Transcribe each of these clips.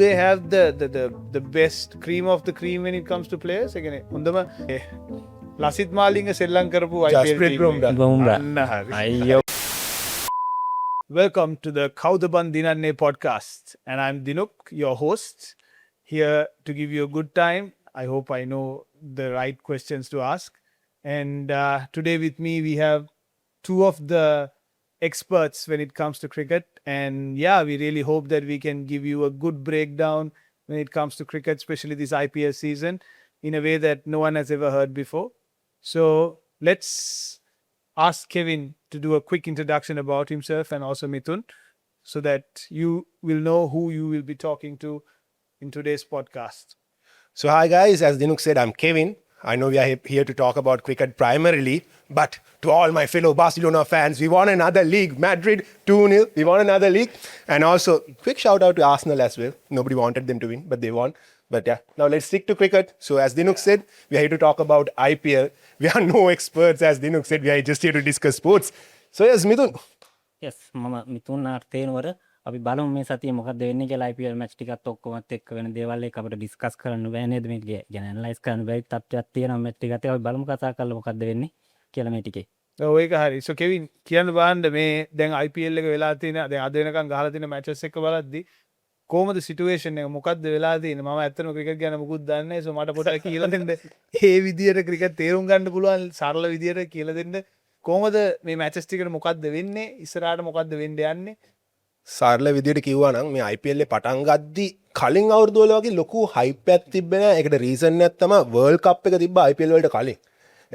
They have the best cream of the cream when it comes to players. Again, හොඳම ලසිත් මාලිංග සෙල්ලම් කරපු Jasprit Bumrah. අයියෝ. Welcome to the Kauda Ban Dinanne podcast. And I'm Dinuk, your host, here to give you a good time. I hope I know the right questions to ask. And today with me, we have two of the experts when it comes to cricket. And yeah, we really hope that we can give you a good breakdown when it comes to cricket, especially this IPL season, in a way that no one has ever heard before. So let's ask Kevin to do a quick introduction about himself and also Mithun, so that you will know who you will be talking to in today's podcast. So hi guys, as Dinuk said, I'm Kevin. I know we are here to talk about cricket primarily, but to all my fellow Barcelona fans, we won another league. Madrid 2-0, we won another league. And also, quick shout out to Arsenal as well. Nobody wanted them to win, but they won. But yeah, now let's stick to cricket. So as Dinuk said, we are here to talk about IPL. We are no experts, as Dinuk said, we are just here to discuss sports. So yes, Mithun. yes මම මිතුන් ආර්තේනවර අපි බලමු මේ සතියේ මොකක්ද වෙන්නේ කියලා IPL match ටිකත් ඔක්කොමත් එක්ක වෙන දේවල් එක අපිට ඩිස්කස් කරන්න බෑ නේද මේක ගැන ඇනලයිස් කරන්න බැරි තත්ත්වයක් තියෙනවා මැච් ටිකත් අපි බලමු කතා කරලා මොකක්ද වෙන්නේ කියලා මේ ටිකේ. ඔව් ඒක හරි. So Kevin කියන්න බලන්න මේ දැන් IPL එක වෙලා තියෙන දැන් අද වෙනකන් ගහලා තියෙන මැචස් එක බලද්දි කොහමද සිටුේෂන් එක මොකක්ද වෙලා තියෙන්නේ? මම ඇත්තටම ක්‍රිකට් ගැන මොකුත් දන්නේ නැහැ. So මට පොඩ්ඩක් කියලා දෙන්න. මේ විදියට ක්‍රිකට් තේරුම් ගන්න පුළුවන් සරල විදියට කියලා දෙන්න. කොහමද මේ මැචස් ටිකට මොකක්ද වෙන්නේ? ඉස්සරහට මොකක්ද වෙන්න යන්නේ? සරල විදියට කිව්වා නම් මේ IPL එකේ පටන් ගද්දි කලින් අවුරුදු වල වගේ ලොකු හයිප් එකක් තිබ්බේ නැහැ. ඒකට රීසන් එකක් තමයි වර්ල්ඩ් කප් එක තිබ්බ IPL වලට කලින්.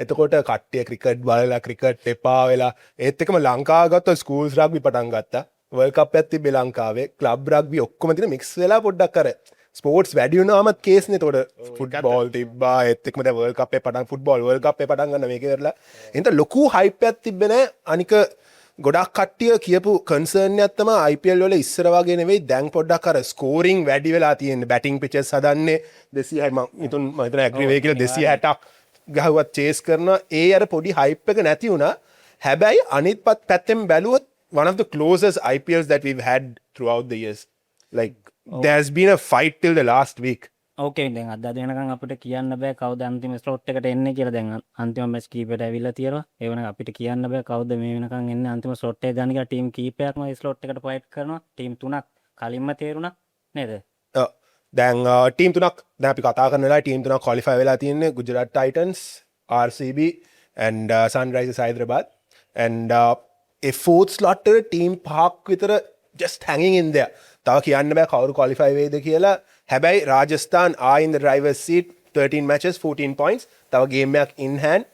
එතකොට කට්ටිය ක්‍රිකට් බලලා ක්‍රිකට් එපා වෙලා ඒත් එක්කම ලංකාව ගත්තා ස්කූල්ස් රග්බි පටන් ගත්තා. වර්ල්ඩ් කප් එකක් තිබ්බේ ලංකාවේ. ක්ලබ් රග්බි ඔක්කොම තියෙන මික්ස් වෙලා පොඩ්ඩක් අර ස්පෝර්ට්ස් වැඩි වුණාමත් කේස්නේ. එතකොට ෆුට්බෝල් තිබ්බා. ඒත් එක්කම දැන් වර්ල්ඩ් කප් එක පටන් ෆුට්බෝල් වර්ල්ඩ් කප් එක පටන් ගන්න මේකේ කරලා. එහෙනම් ලොකු හයිප් එකක් තිබ්බේ නැහැ. අනික ගොඩක් කට්ටිය කියපු කන්සර්න් එකක් තමයි IPL වල ඉස්සර වගේ නෙවෙයි දැන් පොඩ්ඩක් අර ස්කෝරිං වැඩි වෙලා තියෙන්නේ. බැටිං පිචස් හදන්නේ 260 මම හිතන ඇග්‍රී වෙයි කියලා 260ක් ගහුවත් චේස් කරනවා. ඒ අර පොඩි හයිප් එක නැති වුණා. හැබැයි අනිත් පැත්තෙන් බැලුවොත් one of the closest IPLs that we've had throughout the years. Like there's been a fight till the last week. ඕකේ දැන් අද වෙනකන් අපිට කියන්න බෑ කවුද අන්තිම ස්ලොට් එකට එන්නේ කියලා. දැන් අන්තිම මැච් කීපයට ඇවිල්ලා තියෙනවා. ඒ වෙනකන් අපිට කියන්න බෑ කවුද මේ වෙනකන් එන්නේ අන්තිම ස්ලොට් එක ගන්න කියලා. ටීම් කීපයක්ම ඒ ස්ලොට් එකට ෆයිට් කරනවා. ටීම් තුනක් කලින්ම තේරුණා නේද? දැන් ටීම් තුනක් දැන් අපි කතා කරන වෙලාවේ ටීම් තුනක් ක්වොලිෆයි වෙලා තියෙන්නේ. Gujarat Titans, RCB and Sunrisers Hyderabad. And ඒ ෆෝර්ත් ස්ලොට් එක ටීම් පහක් විතර just hanging in there. තව කියන්න බෑ කවුරු ක්වොලිෆයි වෙයිද කියලා. හැබැයි Rajasthan are in the driver's seat 13 matches 14 points. තව ගේම් එකක් in hand.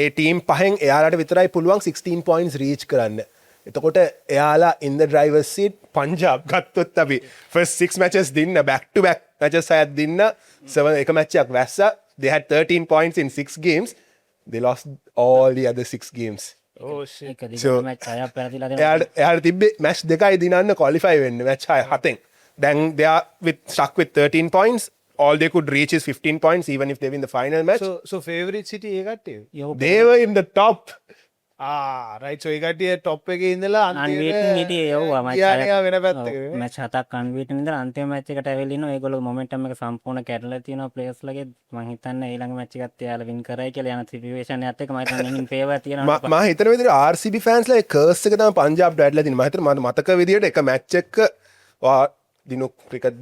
ඒ ටීම් පහෙන් එයාලට විතරයි පුළුවන් 16 points reach කරන්න. එතකොට එයාලා in the driver's seat Punjab ගත්තොත් අපි first 6 matches දින්න back to back matches හයක් දින්න 7 එක match එකක් වැස්සා. They had 13 points in 6 games. They lost all the other 6 games. Oh shit. ඒක දිගට මැච් හයක් පැනතිලා දෙනවා. එයාට තිබ්බේ මැච් දෙකයි දිනන්න ක්වොලිෆයි වෙන්න match 7න්. Then they are stuck with 13 points. All they could reach is 15 points even if they win the final match. So favorite city ඒ කට්ටිය? They were in the top. right. So ඒ කට්ටිය top එකේ ඉඳලා අන්විටන් හිටියේ යවුවා match යා වෙන පැත්තකට. Match හතක් අන්විටන් ඉඳලා අන්තිම මැච් එකට ඇවිල්ලා ඉන්නවා. ඒගොල්ලෝ මොමන්ටම් එක සම්පූර්ණ කැඩලා තියෙනවා ප්ලේයර්ස් ලගේ. මම හිතන්නේ ඊළඟ මැච් එකත් එයාලා වින් කරයි කියලා යන සිටුේෂන් එකත් එක්ක මම හිතන්නේ ඉන් ෆේවර් තියෙනවා. මම හිතන විදිහට RCB fans ලා කර්ස් එක තමයි පංජාබ්ට වැටලා තියෙන්නේ. මම හිතන මට මතක විදිහට එක මැච් එක දිනුක් ක්‍රිකට්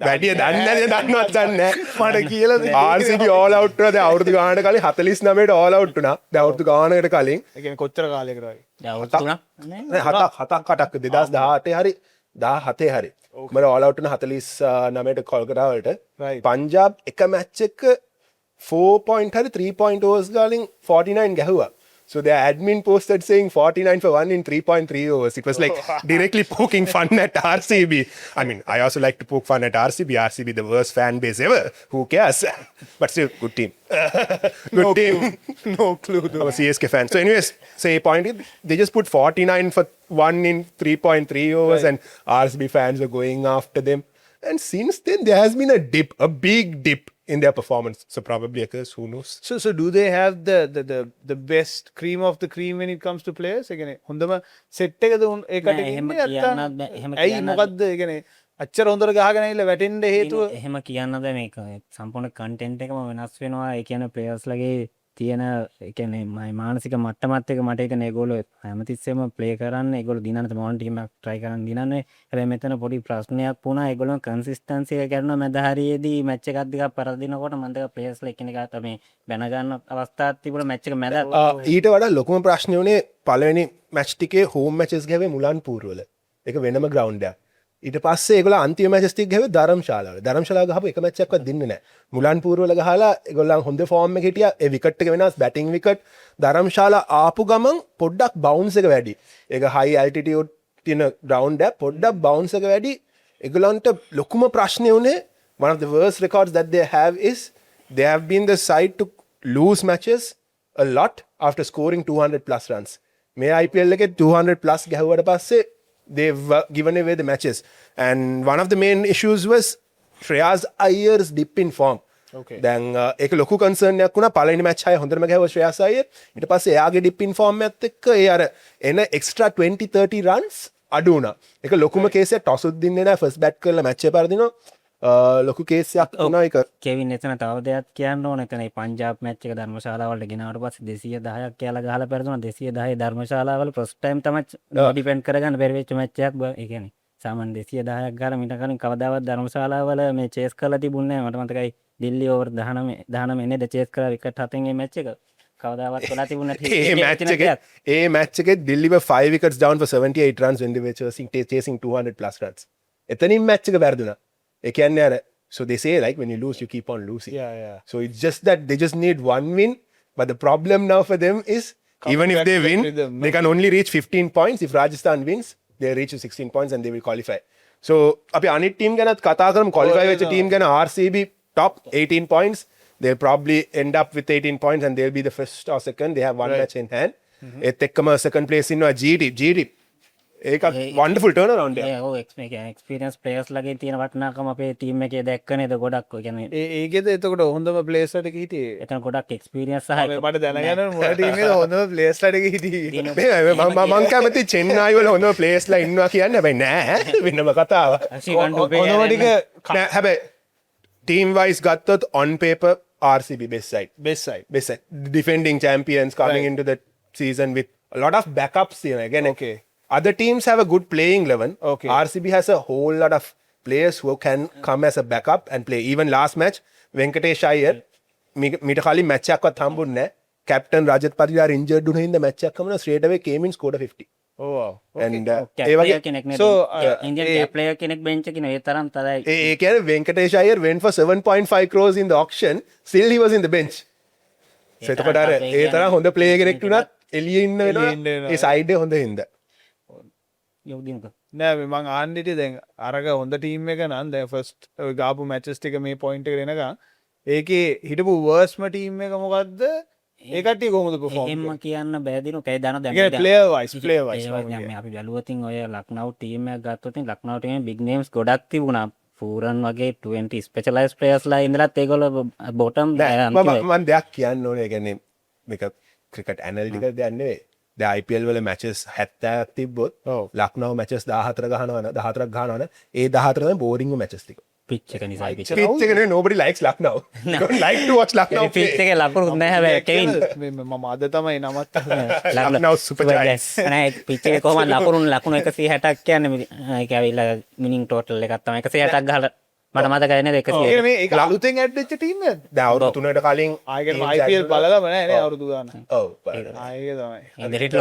වැඩිය දන්නේ නැද දන්නවත් දන්නේ නැහැ. මට කියලා RCB all out වුණා. දැන් අවුරුදු ගානකට කලින් 49ට all out වුණා. දැන් අවුරුදු ගානකට කලින් ඒ කියන්නේ කොච්චර කාලයකට වගේ? දැන් අවුරුදු තුනක් නේ. නෑ හතක් 2018 හරි 17 හරි. මම all out වුණා 49ට කොල්කතා වලට. Right. පංජාබ් එක මැච් එක 4 point හරි 3 point overs ගාලින් 49 ගැහුවා. So their admin posted saying 49 for 1 in 3.3 overs. It was like directly poking fun at RCB. I mean, I also like to poke fun at RCB. RCB, the worst fan base ever. Who cares? But still, good team. Good team. No clue. I'm a CSK fan. So anyways, say point is, they just put 49 for 1 in 3.3 overs and RCB fans are going after them. And since then, there has been a dip, a big dip in their performance. So probably a curse, who knows? So do they have the best cream of the cream when it comes to players? ඒ කියන්නේ හොඳම set එකද ඒකට එහෙම ඉන්නේ කියන්නත් බෑ. නැත්තම් එහෙම ඇයි කියන්නත් මොකද්ද ඒ කියන්නේ අච්චර හොඳට ගහගෙන ඇවිල්ලා වැටෙන්න හේතුව එහෙම කියන්නද මේක සම්පූර්ණ කන්ටෙන්ට් එකම වෙනස් වෙනවා. ඒ කියන්නේ ප්ලේයර්ස්ලගේ තියෙන ඒ කියන්නේ මානසික මට්ටමත් එක මට හිතෙන ඒගොල්ලෝ හැමතිස්සෙම ප්ලේ කරන්න ඒගොල්ලෝ දිනන්න මොන ටීම් එකක් try කරන් දිනන්නේ. හැබැයි මෙතන පොඩි ප්‍රශ්නයක් වුණා. ඒගොල්ලෝ කන්සිස්ටන්සි එක කරනවා මැද හරියේදී මැච් එකක් දිගක් පරදිනකොට මම දෙක ප්ලේයර්ස්ලා එකිනෙකා තමයි බැන ගන්න අවස්ථාවක් තිබුණා මැච් එක මැද. ඊට වඩා ලොකුම ප්‍රශ්නය වුණේ පළවෙනි මැච් ටිකේ හෝම් මැචස් ගැවේ මුලන් පූර්වල. ඒක වෙනම ග්‍රවුන්ඩ් එකක්. ඊට පස්සේ ඒගොල්ලෝ අන්තිම මැචස් ටික ගැවේ ධර්මශාලාවල. ධර්මශාලාව ගහපු එක මැච් එකක්වත් දෙන්නේ නැහැ. මුලන් පූර්වල ගහලා ඒගොල්ලන් හොඳ ෆෝම් එකක හිටියා. ඒ විකට් එක වෙනස් බැටිං විකට්. ධර්මශාලා ආපු ගමන් පොඩ්ඩක් බවුන්ස් එක වැඩි. ඒක හයි ඇල්ටිටියුඩ් තියෙන ග්‍රවුන්ඩ් එක පොඩ්ඩක් බවුන්ස් එක වැඩි. ඒගොල්ලන්ට ලොකුම ප්‍රශ්නේ උනේ one of the worst records that they have is they have been the side to lose matches a lot after scoring 200 plus runs. මේ IPL එකේ 200 plus ගැහුවට පස්සේ they've given away the matches. And one of the main issues was Shreyas Iyer's dip in form. Okay. දැන් ඒක ලොකු concern එකක් වුණා. පළවෙනි match එකේ හොඳටම ගැහුවා Shreyas Iyer. ඊට පස්සේ එයාගේ dip in form එකත් එක්ක ඒ අර එන extra 20-30 runs අඩු වුණා. ඒක ලොකුම කේස් එකක්. ටොස් උත් දින්නේ නැහැ. ෆස්ට් බැට් කරලා මැච් එක පරදිනවා. ලොකු කේස් එකක් වුණා ඒක. කෙවින් එතන තව දෙයක් කියන්න ඕන. එතන මේ පංජාබ් මැච් එක ධර්මශාලාවලට ගෙනාවට පස්සේ 210ක් කියලා ගහලා පෙරදුනා. 210 ධර්මශාලාවල ෆස්ට් ටයිම් තමයි ඩිපෙන්ඩ් කරගන්න බැරි වෙච්ච මැච් එකක්. ඒ කියන්නේ සාමාන්‍ය 210ක් ගාලා මීට කලින් කවදාවත් ධර්මශාලාවල මේ චේස් කරලා තිබුණේ නැහැ. මට මතකයි දිල්ලි ඕවර් 19 නේද චේස් කරලා විකට් 7න් මේ මැච් එක. කවදාවත් වෙලා තිබුණ නැති ඒ මැච් එකේ Delhi were 5 wickets down for 78 runs when they were chasing 200 plus runs. එතනින් මැච් එක වැරදුනා. ඒ කියන්නේ අර so they say like when you lose you keep on losing. yeah. So it's just that they just need one win, but the problem now for them is even if back they to win rhythm, no? they can only reach 15 points. If Rajasthan wins they reach to 16 points and they will qualify. So අපි අනිත් team ගැනත් කතා කරමු. qualify වෙච්ච team ගැන RCB top 18 points. They'll probably end up with 18 points and they'll be the first or second. They have one Right. match in hand. ඒත් එක්කම second place ඉන්නවා GT. ඒක wonderful turnaround එක. ඒ ඔව් එක්ස්පීරියන්ස් ප්ලේයර්ස් ලගේ තියෙන වටිනාකම අපේ ටීම් එකේ දැක්ක නේද ගොඩක්. ඒ කියන්නේ ඒකෙද එතකොට හොඳම ප්ලේස් වලට හිටියේ එතන ගොඩක් එක්ස්පීරියන්ස් සහ මට දැනගන්න මොන ටීම් එකද හොඳම ප්ලේස් වලට හිටියේ මම කැමති චෙන්නයි වල හොඳ ප්ලේස්ලා ඉන්නවා කියන්නේ හැබැයි නෑ වෙනම කතාවක්. හොඳම ටික නෑ හැබැයි team wise ගත්තොත් on paper RCB best side. best side Defending champions coming Right. into the season with a lot of backups here again. Okay. Other teams have a good playing 11. Okay. RCB has a whole lot of players who can come as a backup and play. Even last match Venkatesh Iyer මීට කලින් match එකක්වත් හම්බුන්නේ නැහැ. Captain Rajat Patidar injured වුණා හින්දා match එකක් ගමන straight away came in scored a 50. oh wow And cap ඒ වගේ player කෙනෙක් නේද So, ඉන්දියන් කැප් ප්ලේයර් කෙනෙක් බෙන්ච් එකේ නේ ඒ තරම් තරයි. ඒ කියන්නේ Venkatesh Iyer went for 7.5 crores in the auction. Still he was in the bench. So එතකොට අර ඒ තරම් හොඳ ප්ලේයර් කෙනෙක් තුනත් එළියේ ඉන්න වෙනවා. ඒ සයිඩ් එක හොඳ හින්දා. යෝගිනක නෑ මං ආන්න හිටියේ දැන් අරග හොඳ ටීම් එක නම් දැන් ෆස්ට් ඔය ගාපු මැචස් ටික මේ පොයින්ට් එකට එනකන් ඒකේ හිටපු වර්ස්ම ටීම් එක මොකද්ද ඒ කට්ටිය කොහොමද perform එහෙම කියන්න බෑ දිනු කයි දාන දැන් කරේ player wise අපි බැලුවතින් ඔය ලක්නව් ටීම් එකක් ගත්තොත් ලක්නව් ටීමේ බිග් නේම්ස් ගොඩක් තිබුණා. පූරන් වගේ 20 ස්පෙෂලායිස් ප්ලේයර්ස්ලා ඉඳලත් ඒගොල්ලෝ බොටම් මම දෙයක් කියන්න ඕනේ. ඒ කියන්නේ මේක ක්‍රිකට් ඇනලිටිකල් දෙයක් නෙවෙයි. දැන් IPL වල මැචස් 70ක් තිබ්බොත් ඔව්. ලක්නව් මැචස් 14 14ක් ගහනවනේ. ඒ 14 තමයි බෝරින්ග් මැචස් ටික. පිච් එක නිසා Pitch එක නේ nobody likes Lucknow. Don't like to watch Lucknow play. Pitch එකේ ලකුණු නැහැ හැබැයි කෙවින් මම අද තමයි නමත් Lucknow Super Giants. නෑ පිච් එකේ කොහමද ලකුණු 160ක් කියන්නේ ඒක ඇවිල්ලා මිනින් ටෝටල් එකක් තමයි 160ක් ගහලා මට මතකයි නේද 160. මේ ඒක අලුතෙන් ඇඩ් වෙච්ච ටීම් එකද දැන් අවුරුදු 3කට කලින් ආයෙත් IPL බලලම නෑ නේ අවුරුදු ගාන ඔව් ආයෙක තමයි ඉන්දරිට්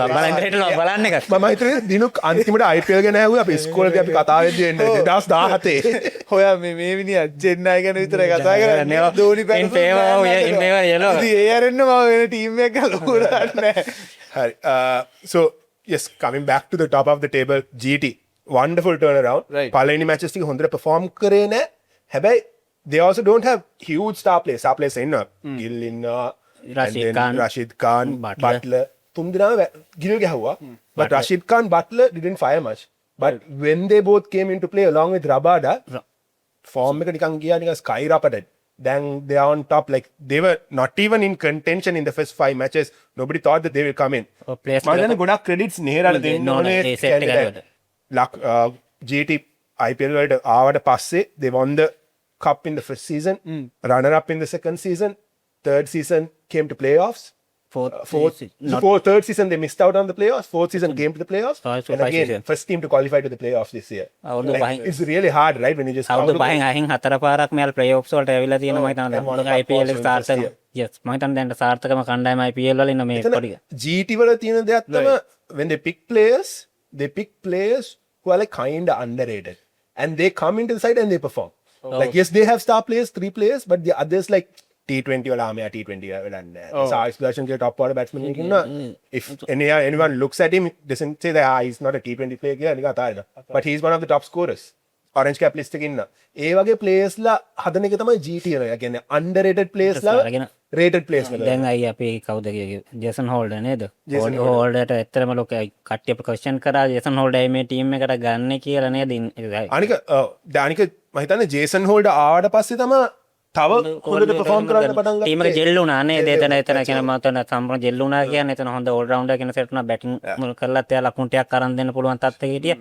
බලන්න එක මම හිතුවේ දිනුක් අන්තිමට IPL ගැන ඇහුවා අපි ඉස්කෝලේදී අපි කතා වෙද්දී එන්නේ 2017 හොයා මේ විනිය චෙන්නයි ගැන විතරයි කතා කරන්නේ ධෝනි in favor yellow ඉතින් ඒ අරන්න මම වෙන ටීම් එකක් ලොකුට නෑ Hari. So yes, coming back to the top of the table, GT wonderful turnaround. Right. පළවෙනි matches ටික හොඳට perform කරේ නෑ. හැබැයි they also don't have huge star players. Star players ඉන්නවා. ගිල් ඉන්නවා. Rashid Khan. Rashid Khan, Butler. Butler. තුන් දෙනාම ගිල් ගැහුවා. But Rashid Khan, Butler didn't fire much. But when they both came into play along with Rabada, form එක නිකන් ගියා නිකන් skyrocketed. Then they are on top. Like they were not even in contention in the first 5 matches. Nobody thought that they will come in. players මම දැන් ගොඩක් credits නෙහෙරට දෙන්න දෙන්න ඕනේ ඕනේ ඒ set එක candidate. GT IPL වලට ආවට පස්සේ they won the cup in the first season, runner up in the second season, third season came to playoffs. Third season they missed out on the playoffs. Fourth season came to the playoffs. So And five again, season. first team to qualify to the playoffs this year. අවුරුදු Like, පහෙන් it's really hard, right? When you just අවුරුදු count පහෙන් අහින් හතර පාරක් මෙයාලා play ඔෆ්ස් වලට ඇවිල්ලා තියෙනවා මම and won a හිතනවා cup IPL also in start first year. yes මම හිතන්නේ දැන් සාර්ථකම කණ්ඩායම IPL වල ඉන්න මේ එතන පොඩි GT වල තියෙන දෙයක් තමයි when they pick players, they pick players who are like kind of underrated, and they come into the side and they perform. Like yes, they have star players, 3 players, but the others like T20 වල ආමයා T20 වෙලන්නේ. Sai Sudarshan කියලා top order batsman කෙනෙක් ඉන්නවා. If anyone looks at him, it doesn't say that he's not a T20 player කියලා නිකන් අතාරිනවා. But he's one of the top scorers. Orange cap list එකේ ඉන්න. ඒ වගේ players ලා හදන එක තමයි GT එක. ඒ කියන්නේ underrated players ලා අරගෙන rated players වල. දැන් අයි අපි කවුද කියේ ජේසන් හෝල්ඩර් නේද හෝල්ඩර්ට ඇත්තටම ලොක කට්ටිය ප්‍රොෆෙෂන් කරා ජේසන් හෝල්ඩර් මේ ටීම් එකට ගන්න කියලා නේද අනික දානික මම හිතන්නේ ජේසන් හෝල්ඩර් ආවට පස්සේ තමයි තව හොඳට perform කරන්න පටන් ටීම් එක ජෙල් වුණා නේද එතන කියන මතන සම්පූර්ණ ජෙල් වුණා කියන්නේ එතන හොඳ ඕල් රවුන්ඩර් කෙනෙක් සෙට් වුණා බැටිං කරලත් එයා ලකුණු ටිකක් අරන් දෙන්න පුළුවන් තත්ත්වයක හිටියා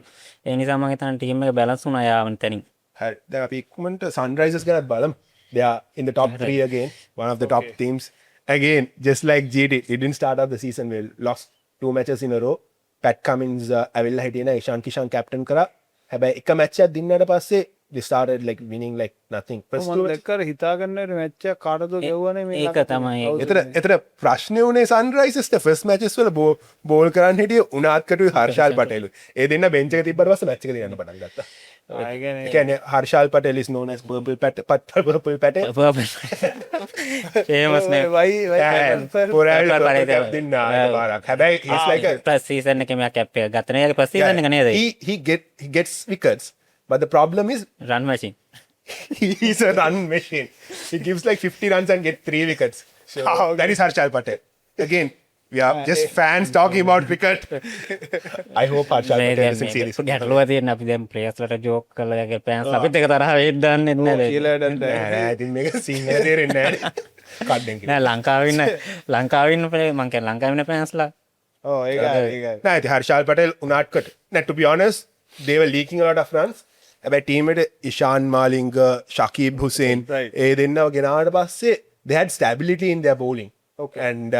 ඒ නිසා මම හිතන්නේ ටීම් එක බැලන්ස් වුණා යාවන් තැනින් හරි දැන් අපි ඉක්මනට Sunrisers ගැනත් බලමු. They are in the top 3 again, one of the top teams. Again, just like GT, it didn't start off the season well. Lost 2 matches in a row. Pat Cummins ඇවිල්ලා හිටියේ නෑ ඉෂාන් කිෂාන් කැප්ටන් කරා. හැබැයි එක match එකක් දින්නට පස්සේ they started like winning like nothing. First two මම දැක්කර හිතා ගන්න මැච් එක කාටද ගෙවුවනේ මේ ඒක තමයි එතන ප්‍රශ්නේ උනේ Sunrisers the first matches වල බෝල් කරන්න හිටියේ උනාත් කටුයි හර්ෂාල් පටේලු. ඒ දෙන්න බෙන්ච් එක තිබ්බට පස්සේ මැච් එක දිනන්න පටන් ගත්තා. ඒ කියන්නේ කියන්නේ හර්ෂාල් පටේල් is known as purple patel. Famous නේ පොරාල් දින්නා එකපාරක්. හැබැයි he's like a ප්‍රස් සීසන් එකේ මෙයා කැප් එක ගත්ත නේ ඒක ප්‍රස් සීසන් එක නේද he gets wickets, but the problem is run machine he's a run machine. He gives like 50 runs and get 3 wickets. So that is Harshal Patel. Again, we are just fans talking about cricket. I hope Harshal Patel is in series. ගැටලුව තියෙන අපි දැන් players වලට joke කරලා යගේ pans අපිත් එක තරහ වෙන්න දන්නේ නැහැ කියලා දැන් නෑ ඉතින් මේක සිංහල තේරෙන්නේ නෑ. කඩෙන් නෑ ලංකාවේ ඉන්න මං කියන්නේ ලංකාවේ ඉන්න පෑන්ස්ලා ඔව් ඒකයි නෑ ඉතින් Harshal Patel උනාට කට. Now to be honest, they were leaking a lot of runs. හැබැයි ටීම් එකට ඉෂාන් මාලිංග, ශකීබ් හුසේන් ඒ දෙන්නව ගෙනාවට පස්සේ they had stability in their bowling. And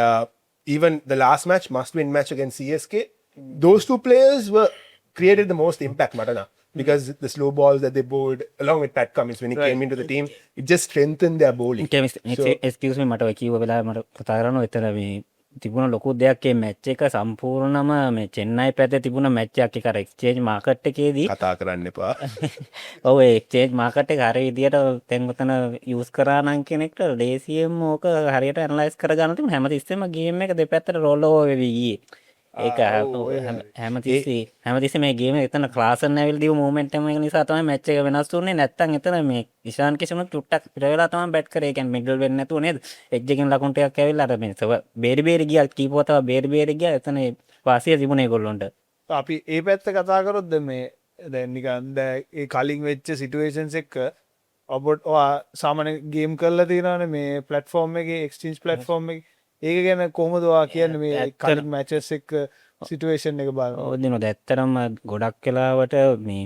even the last match, must-win match against CSK, those 2 players created the most impact, Matana, because the slow balls that they bowled, along with Pat Cummins when he came into the team, it just strengthened their bowling. Excuse මී මට ඔය කිව්ව වෙලාවේ මට කතා කරන්න එතන මේ තිබුණ ලොකු දෙයක් මේ මැච් එක සම්පූර්ණම මේ චෙන්නයි පැත්තේ තිබුණ මැච් එකක් ඒක අර එක්ස්චේන්ජ් මාකට් එකේදී කතා කරන්න එපා. ඔව් ඒ එක්ස්චේන්ජ් මාකට් එක හරිය විදියට දැන් උතන යූස් කරා නම් කෙනෙක්ට ලේසියෙන්ම ඕක හරියට ඇනලයිස් කරගන්න තිබුණ හැමතිස්සෙම ගේම් එක දෙපැත්තට රෝල් ඕවර් වෙවි ගියේ. ඒක හැමතිස්සෙම මේ ගේම එතන ක්ලාසන් ඇවිල්ලා දීපු මොමන්ට් එක නිසා තමයි මැච් එක වෙනස් වුනේ. නැත්තම් එතන මේ ඉෂාන් කිෂනුත් චුට්ටක් පිට වෙලා තමයි බැට් කරේ. ඒ කියන්නේ මිඩල් වෙන්නේ නැතුව නේද? එජ් එකෙන් ලකුණු ටිකක් ඇවිල්ලා අර මේ බේරි ගියා කීපුවා තව බේරි ගියා. එතන වාසිය තිබුණේ ඒගොල්ලොන්ට. අපි ඒ පැත්ත කතා කරොත් දැන් මේ දැන් නිකන් දැන් ඒ කලින් වෙච්ච සිටුේෂන්ස් එක්ක ඔබට සාමාන්‍ය ගේම් කරලා තියෙනවානේ මේ ප්ලැට්ෆෝම් එකේ එක්ස්චේන්ජ් ප්ලැට්ෆෝම් එකේ ඒක ගැන කොහොමද ඔයා කියන්නේ මේ කලින් මැචස් එක්ක සිටුේෂන් එක බලන්න. ඔව් දිනෝ ඇත්තටම ගොඩක් වෙලාවට මේ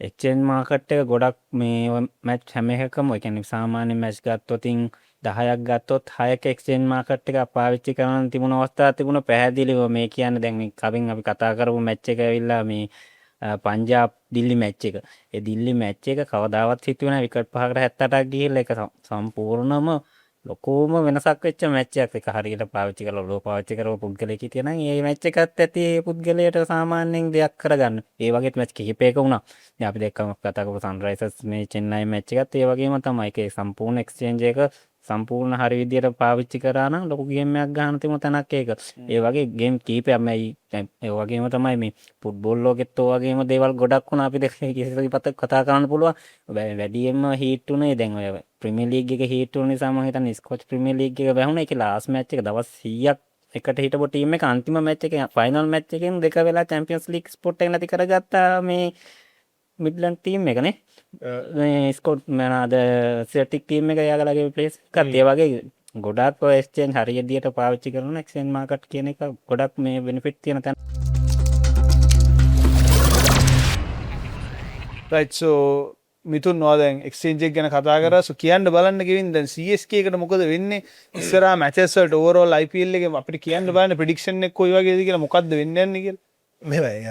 එක්ස්චේන්ජ් මාකට් එක ගොඩක් මේ මැච් හැම එකකම ඒ කියන්නේ සාමාන්‍ය මැච් ගත්තොත් 10ක් ගත්තොත් 6ක එක්ස්චේන්ජ් මාකට් එක පාවිච්චි කරන තිබුණ අවස්ථා තිබුණ පැහැදිලිව මේ කියන්නේ දැන් මේ කලින් අපි කතා කරපු මැච් එක ඇවිල්ලා මේ පංජාබ් දිල්ලි මැච් එක. ඒ දිල්ලි මැච් එක කවදාවත් හිතුවේ නැහැ විකට් 5කට 78ක් ගිහිල්ලා ඒක සම්පූර්ණම ලොකෝම වෙනසක් වෙච්ච මැච් එකක්. ඒක හරියට පාවිච්චි කරලා ලෝ පාවිච්චි කරපු පුද්ගලයෙක් හිටියා නම් ඒ මැච් එකත් ඇති ඒ පුද්ගලයාට සාමාන්‍යයෙන් දෙයක් කරගන්න. ඒ වගේත් මැච් කිහිපයක වුණා. දැන් අපි දැක්කම කතා කරපු සන්රයිසර්ස් මේ චෙන්නයි මැච් එකත් ඒ වගේම තමයි. ඒකේ සම්පූර්ණ එක්ස්චේන්ජ් එක සම්පූර්ණ හරි විදියට පාවිච්චි කරා නම් ලොකු ගේම් එකක් ගන්න තිබුණ තැනක් ඒක. ඒ වගේ ගේම් කීපයක් මේ ඒ වගේම තමයි මේ ෆුට්බෝල් ලෝකෙත් ඔය වගේම දේවල් ගොඩක් වුණා. අපි කිසිපතක් කතා කරන්න පුළුවන්. වැඩියෙන්ම හීට් උනේ දැන් ඔය ප්‍රීමියර් ලීග් එකේ හීට් වුණ නිසා මම හිතන්නේ ස්කොච් ප්‍රීමියර් ලීග් එක වැහුණා. ඒකේ ලාස්ට් මැච් එක දවස් 100ක් එකට හිටපු ටීම් එක අන්තිම මැච් එකේ ෆයිනල් මැච් එකෙන් 2 වෙලා චැම්පියන්ස් ලීග් ස්පොට් එක නැති කරගත්තා මේ මිඩ්ලන්ඩ් ටීම් එක නේ. මේ ස්කොට් මනාද සෙල්ටික් ටීම් එක යාගලගේ ප්ලේස් එකත් ඒ වගේ ගොඩක් ඔය එක්ස්චේන්ජ් හරිය විදියට පාවිච්චි කරන එක්ස්චේන්ජ් මාකට් කියන එක ගොඩක් මේ බෙනිෆිට් තියෙන තැන. right, so මිතුන් ඔයා දැන් එක්ස්චේන්ජ් එක ගැන කතා කරා. so කියන්න බලන්න කෙවින් දැන් CSK එකට මොකද වෙන්නේ ඉස්සරහා මැචස් වලට ඕවර්ऑल IPL එකේ අපිට කියන්න බලන්න ප්‍රෙඩික්ෂන් එක කොයි වගේද කියලා මොකද්ද වෙන්න යන්නේ කියලා. මෙමයි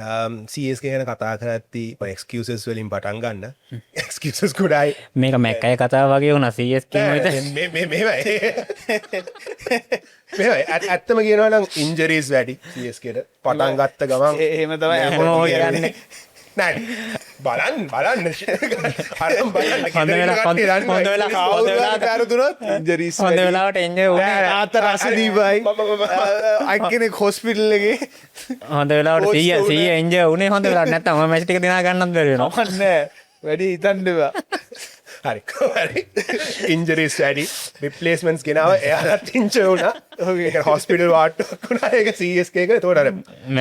CSK ගැන කතා කරත්ති එක්ස්කියසස් වලින් පටන් ගන්න එක්ස්කියසස් ගොඩයි මේක මැක්කය කතා වගේ වුණා CSK ඇත්තම කියනවනම් ඉන්ජරීස් වැඩි CSKට පටන් ගත්ත ගමන් එහෙම තමයි මොනෝ කියන්නේ. නෑ බලන්න හොඳ වෙලා කාරුදුනොත් ඉන්ජරීස් හොඳ වෙලාවට එන්ජොයි වුණා. ආත රස දීපයි අක්කෙනෙක් හොස්පිටල් එකේ හොඳ වෙලාවට 100 එන්ජොයි වුණේ හොඳ වෙලාවට නැත්තම් මම මැච් ටික දිනා ගන්නත් බැරි වෙනවා. නෑ වැඩි හිතන්න එපා. හරි ඉන්ජරීස් වැඩි රිප්ලේස්මන්ට්ස් ගෙනාව එයාලත් ඉන්ජර් වුණා ඒක හොස්පිටල් වාට්ටුවක් වුණා ඒක CSK එක ඒතකොට අර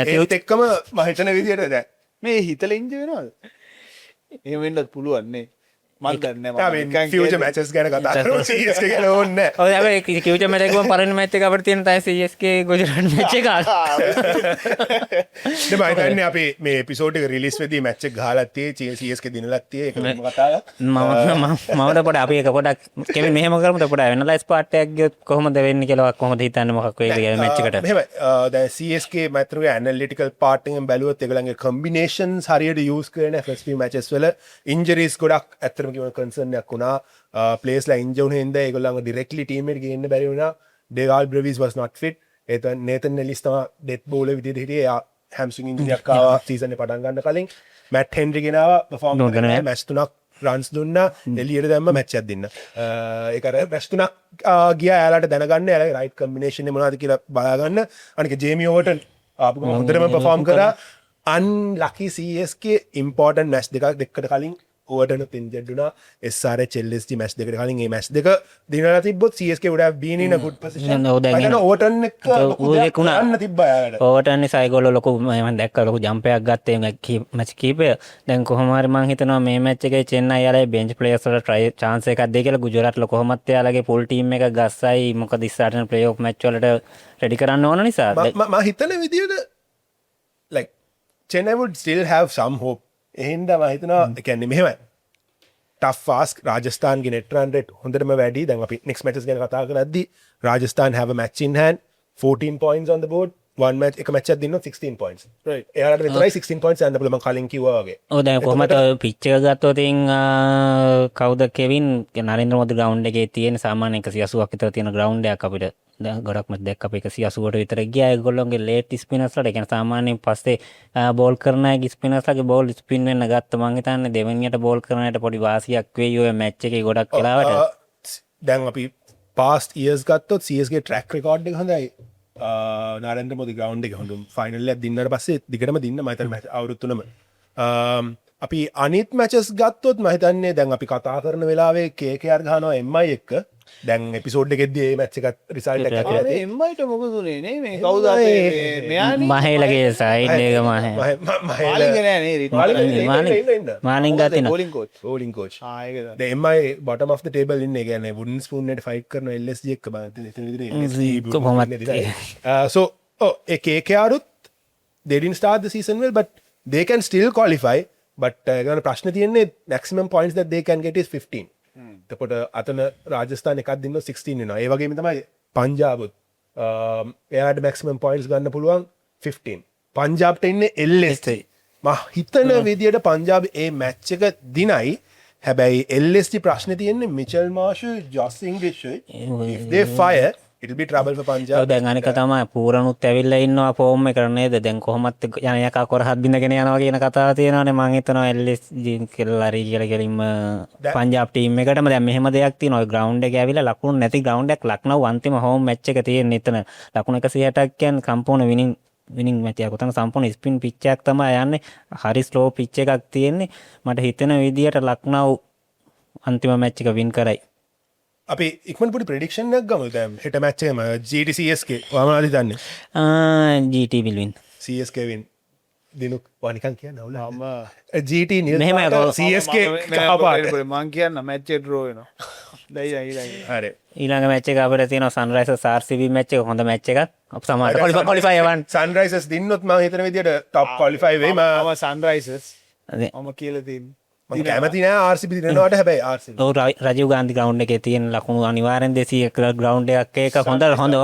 ඒත් එක්කම මම හිතන විදියට දැන් මේ හිතල ඉන්ජ වෙනවද එහෙම වෙන්නත් පුළුවන් නේ මම දන්නේ නැහැ මම ෆියුචර් මැචස් ගැන කතා කරමු CSK ගැන ඕනේ නැහැ ඔය හැබැයි ෆියුචර් මැච් එකම පරණ මැච් එක අපිට තියෙන තමයි CSK ගුජරාට් මැච් එක. මම හිතන්නේ අපි මේ එපිසෝඩ් එක රිලීස් වෙදී මැච් එක ගහලා තියෙයි CSK දිනලක් තියෙයි ඒක මම කතා කරා මම පොඩ අපි එක පොඩක් කෙවින් මෙහෙම කරමුද පොඩ වෙනලයිස් පාර්ට් එකක් ගියොත් කොහොමද වෙන්නේ කියලා කොහොමද හිතන්නේ මොකක් වෙයිද කියලා මැච් එකට. මෙහෙමයි දැන් CSK මැත්‍රුගේ ඇනලිටිකල් පාර්ට් එකෙන් බැලුවොත් ඒගොල්ලන්ගේ කම්බිනේෂන්ස් හරියට යූස් කරන FSP මැචස් වල ඉන්ජරීස් ගොඩක් ඇත්තටම කියනවා කන්සර්න් එකක් වුණා ප්ලේස්ලා ඉන්ජර් වුණ හින්දා ඒගොල්ලන්ව ඩිරෙක්ට්ලි ටීම් එකට ගේන්න බැරි වුණා. ඩේවල් බ්‍රෙවිස් was not fit. නේතන් නෙලිස් තමයි ඩෙත් බෝලර් විදිහට හිටියේ. එයා හැම්ස්ට්‍රින් ඉන්ජරි එකක් ආවා සීසන් එක පටන් ගන්න කලින්. මැට් හෙන්රි ගෙනාවා පර්ෆෝම් කරලා මැච් 3ක් රන්ස් දුන්නා. එළියට දැම්ම මැච් එකක් දෙන්න. ඒක අර මැච් 3ක් ගියා එයාලට දැනගන්න එයාලගේ රයිට් කම්බිනේෂන් එක මොනවද කියලා බලාගන්න. අනික ජේමි ඕවර්ටන් ආපු ගමන් හොඳටම පර්ෆෝම් කරා. අන්ලකි CSK ඉම්පෝටන්ට් මැච් දෙකට කලින් ඕවර්ටන් ඉන්ජර්ඩ් වුණා. SRH LSG මැච් දෙකට කලින් මේ මැච් දෙක දිනලා තිබ්බොත් CSK would have been in a good position. ඕවර්ටන් එක ගන්න තිබ්බා යාලට. ඕවර්ටන් නිසා ඒගොල්ලෝ ලොකු මම දැක්කා ලොකු ජම්ප් එකක් ගත්තේ මැච් කීපය. දැන් කොහොම හරි මම හිතනවා මේ මැච් එකේ චෙන්නයි යාලගේ බෙන්ච් ප්ලේයර්ස් වල try chance එකක් දෙයි කියලා ගුජරාට්ල කොහොමත් යාලගේ full team එක ගස්සයි. මොකද ඉස්සරහට play off match වලට ready කරන්න ඕන නිසා. මම හිතන විදියට like Chennai would still have some hope. එහෙනම් මම හිතනවා ඒ කියන්නේ මෙහෙමයි. tough fast රාජස්ථාන්ගේ net run rate හොඳටම වැඩි. දැන් අපි next matches ගැන කතා කරද්දී Rajasthan have a match in hand 14 points on the board. one match එක match එකක් දිනුනොත් 16 points. right. එයාලට විතරයි 16 points යන්න පුළුවන් මම කලින් කිව්වා වගේ. ඔව් දැන් කොහමද පිච් එක ගත්තොත් ඉතින් කවුද කෙවින් නරේන්ද්‍ර මෝදි ග්‍රවුන්ඩ් එකේ තියෙන සාමාන්‍ය 180ක් විතර තියෙන ග්‍රවුන්ඩ් එකක් අපිට දැන් ගොඩක්ම දැක්ක අපි 180ට විතර ගියා ඒගොල්ලෝගේ ලේට් ස්පිනර්ස්ලාට. ඒ කියන්නේ සාමාන්‍යයෙන් පස්සේ බෝල් කරන අය ස්පිනර්ස්ලාගේ බෝල් ස්පින් වෙන්න ගත්ත මං හිතන්නේ දෙවෙනියට බෝල් කරන අයට පොඩි වාසියක් වෙයි ඔය මැච් එකේ ගොඩක් වෙලාවට. දැන් අපි past years ගත්තොත් CSK track record එක හොඳයි. නරේන්ද්‍ර මෝදි ග්‍රවුන්ඩ් එක හොඳ ෆයිනල් එකක් දින්නට පස්සේ දිගටම දින්න මම හිතන්නේ අවුරුදු 3ම. අපි අනිත් මැචස් ගත්තොත් මම හිතන්නේ දැන් අපි කතා කරන වෙලාවේ KKR ගහනවා MI එක්ක. දැන් එපිසෝඩ් එකෙද්දී මේ මැච් එකත් රිසල්ට් එකක් ඇති. එම්මයිට මොකද උනේ නේ මේ කවුද අපේ මෙයානේ මහේලගේ සයිඩ් එක මාලින්ග නෑ නේ මාලින් ගතින බෝලින් කෝච් bowling coach. ඒක the MI bottom of the table ඉන්නේ. ඒ කියන්නේ wooden spoon එකට ෆයිට් කරන LSG එක්ක බලන්න එතන විදිහට so ඒ KKR උත් they didn't start the season well but they can still qualify but ඒගොල්ලෝ ප්‍රශ්න තියෙන්නේ maximum points that they can get is 15. එතකොට අතන රාජස්ථාන එකක් දින්න 16 වෙනවා. ඒ වගේම තමයි පංජාබුත් එයාට maximum points ගන්න පුළුවන් 15. පංජාබ්ට ඉන්නේ LSG. මම හිතන විදියට පංජාබ් ඒ මැච් එක දිනයි. හැබැයි LSG ප්‍රශ්නේ තියෙන්නේ Mitchell marshal, Jos English. if they fire it will be trouble for Punjab. ඔව් දැන් අනික තමයි පූරණුත් ඇවිල්ලා ඉන්නවා ෆෝම් එක නේද. දැන් කොහොමත් යන යකා කොරහත් බින්දගෙන යනවා කියන කතාව තියෙනවානේ. මම හිතනවා LSG කියලා හරි කියලා කෙලින්ම පංජාබ් ටීම් එකටම දැන් මෙහෙම දෙයක් තියෙනවා. ඔය ග්‍රවුන්ඩ් එකේ ඇවිල්ලා ලකුණු නැති ග්‍රවුන්ඩ් එකක් ලක්නව් අන්තිම හෝම් මැච් එක තියෙන එතන ලකුණු 160ක් කියන්නේ සම්පූර්ණ විනිං මැච් එකක්. උතන සම්පූර්ණ ස්පින් පිච් එකක් තමයි යන්නේ. හරි ස්ලෝ පිච් එකක් තියෙන්නේ. මට හිතෙන විදියට ලක්නව් අන්තිම මැච් එක වින් කරයි. අපි ඉක්මන් පොඩි ප්‍රෙඩික්ෂන් එකක් ගමු. දැන් හෙට මැච් එකම GT CSK ඔයාම මොනවද හිතන්නේ? GT will win. CSK win. දිනුක් වනිකන් කියන්න අවුල. මම GT මෙහෙම CSK කපාට. මං කියන්න මැච් එක ඩ්‍රෝ වෙනවා. දැයි හරි. ඊළඟ මැච් එක අපිට තියෙනවා සන්රයිසර්ස් RCB මැච් එක. හොඳ මැච් එකක්. අප සමහරට ක්වොලිෆයි යවන්න. සන්රයිසර්ස් දින්නොත් මම හිතන විදියට টপ ක්වොලිෆයි වෙයි. මම සන්රයිසර්ස් අదే මම කියලා තියෙන්නේ මම කැමති නෑ RCB දිනනවට හැබැයි RCB රජීව් ගාන්ධි ග්‍රවුන්ඩ් එකේ තියෙන ලකුණු අනිවාර්යෙන් 200 ග්‍රවුන්ඩ් එකක් ඒක හොඳ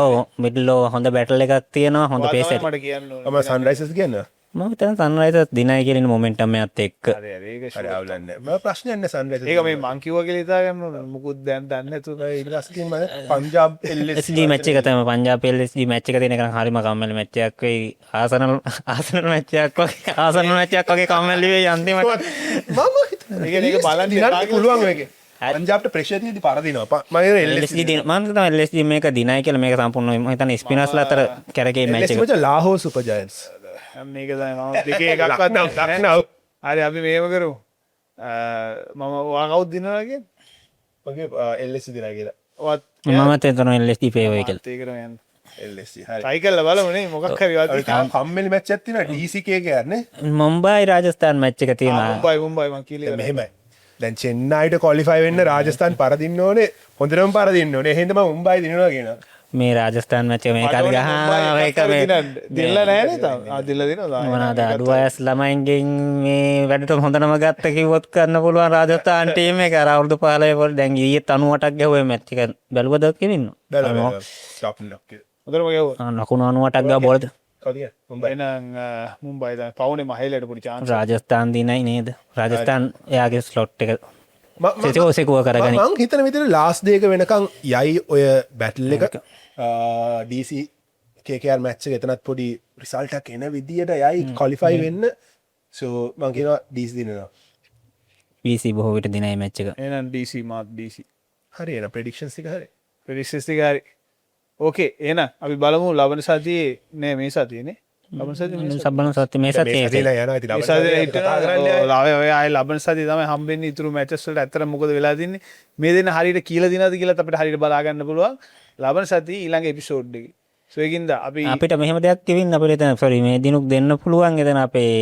මිඩ්ලෝ හොඳ බැටල් එකක් තියෙනවා හොඳ පේස් එක. මට කියන්න ඕනේ. මම සන්රයිසර්ස් කියනවා මම හිතන්නේ සන්රයිසර්ස් දිනයි කියන මොමන්ටම් එකත් එක්ක. හරි හරි ඒක හරි අවුලක් නෑ මම ප්‍රශ්නයක් නෑ සන්රයිසර්ස් ඒක මේ මං කිව්වා කියලා හිතා ගන්න ඕන. මුකුත් දැන් දන්නේ නැතුව. ඊට පස්සේ මම පංජාබ් LSG මැච් එක තමයි පංජාබ් LSG මැච් එක තියෙන එක නම් හරිම කම්මැලි මැච් එකක් වෙයි. ආසනල් මැච් එකක් වගේ වගේ කම්මැලි වෙයි අන්තිමට. මම හිතුවා ඒ කියන්නේ ඒක බලන් දිනන්න පුළුවන් මේකේ පංජාබ්ට ප්‍රෙෂර් දීදී පරදිනවා මම LSG දින මම තමයි LSG මේක දිනයි කියලා මේක සම්පූර්ණ මම හිතන්නේ ස්පිනර්ස්ලා අතර කැරකේ මැච් එක. LSG ලාහෝර් සුපර් ජයන්ට්ස් මේක තමයි මම දෙකේ එකක්වත් නැහැ. හරි අපි මේව කරමු. මම ඔයා කවුද දිනනවා කියන්නේ? මගේ LSG දිනා කියලා ඔවත් මම තේතන LSG පේවයි කියලා. ඒකම යන්න. LSG හරි try කරලා බලමු නේ මොකක් හරි වත්. කම්මැලි මැච් එකක් තියෙනවා DCK කියන්නේ මුම්බයි රාජස්ථාන් මැච් එක තියෙනවා. මුම්බයි මං කියලා. මෙහෙමයි දැන් චෙන්නයිට කොලිෆයි වෙන්න රාජස්ථාන් පරදින්න ඕනේ හොඳටම පරදින්න ඕනේ එහෙනම් මම මුම්බයි දිනනවා කියනවා මේ රාජස්ථාන් මැච් එක මේකත් ගහනවා ඒක මේ දිනලා නැහැ නේද? දිනලා දිනවා. මොනවාද අඩු වයස් ළමයින්ගෙන් මේ වැඩට හොඳටම ගත්ත කිව්වොත් කරන්න පුළුවන් රාජස්ථාන් ටීම් එක අර අවුරුදු 15 වල දැන් ඊයේ 98ක් ගැහුවේ මැච් එක බැලුවද කියන්න බැලුවා ටොප් නොක් හොඳටම ගැහුවා. ලකුණු 98ක් ගා බෝලද කවුද මුම්බයි එහෙනම් මුම්බයි තමයි පවුනේ මහේලට පොඩි chance. රාජස්ථාන් දිනයි නේද රාජස්ථාන් එයාගේ ස්ලොට් එක සෙකුව කරගනි මං හිතන විදිහට ලාස්ට් ඩේ එක වෙනකන් යයි ඔය බැටල් එක DC KKR මැච් එක එතනත් පොඩි රිසල්ට් එකක් එන විදියට යයි ක්වොලිෆයි වෙන්න සෝ මං කියනවා DC දිනනවා PC බොහෝ විට දිනයි මැච් එක එහෙනම් DC මාත් DC. හරි එන ප්‍රෙඩික්ෂන්ස් එක හරි ප්‍රෙඩික්ෂන්ස් ටික හරි. ඕකේ එහෙනම් අපි බලමු ලබන සතියේ නෑ මේ සතියේනේ. ලබන සතියේ සබ්බන සත්‍ය මේ සතියේ දිලා යනවා ඉතින් මේ සතියේ ලාවේ ඔය ආයේ ලබන සතියේ තමයි හම්බෙන්නේ ඉතුරු මැචස් වලට. ඇත්තට මොකද වෙලා තින්නේ මේ දෙන්න හරියට කියලා දිනනද කියලා අපිට හරියට බලා ගන්න පුළුවන් ලබන සතියේ ඊළඟ එපිසෝඩ් එකේ. සෝ ඒකින්ද අපිට මෙහෙම දෙයක් කිවින්න අපිට එතන සෝරි මේ දිනුක් දෙන්න පුළුවන් එතන අපේ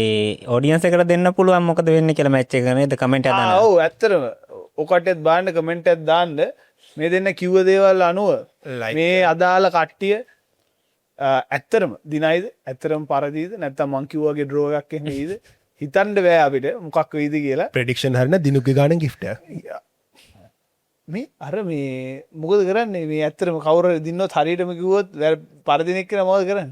ඔඩියන්ස් එකට දෙන්න පුළුවන් මොකද වෙන්නේ කියලා මැච් එක නේද කමෙන්ට් එකක් දාන්න. ඔව් ඇත්තටම ඔකටත් බාන්න කමෙන්ට් එකක් දාන්න මේ දෙන්න කිව්ව දේවල් අනුව මේ අදාළ කට්ටිය ඇත්තරම දිනයිද ඇත්තරම පරදීද නැත්තම් මං කිව්වාගේ ඩ්‍රෝ එකක් එහෙම එයිද හිතන්න බෑ අපිට මොකක් වෙයිද කියලා. ප්‍රෙඩික්ෂන් හරින දිනුගේ ගාන ගිෆ්ට් එක මේ අර මේ මොකද කරන්නේ මේ ඇත්තටම කවුරු හරි දින්නොත් හරියටම කිව්වොත් පරදින එක්කන මොකද කරන්නේ?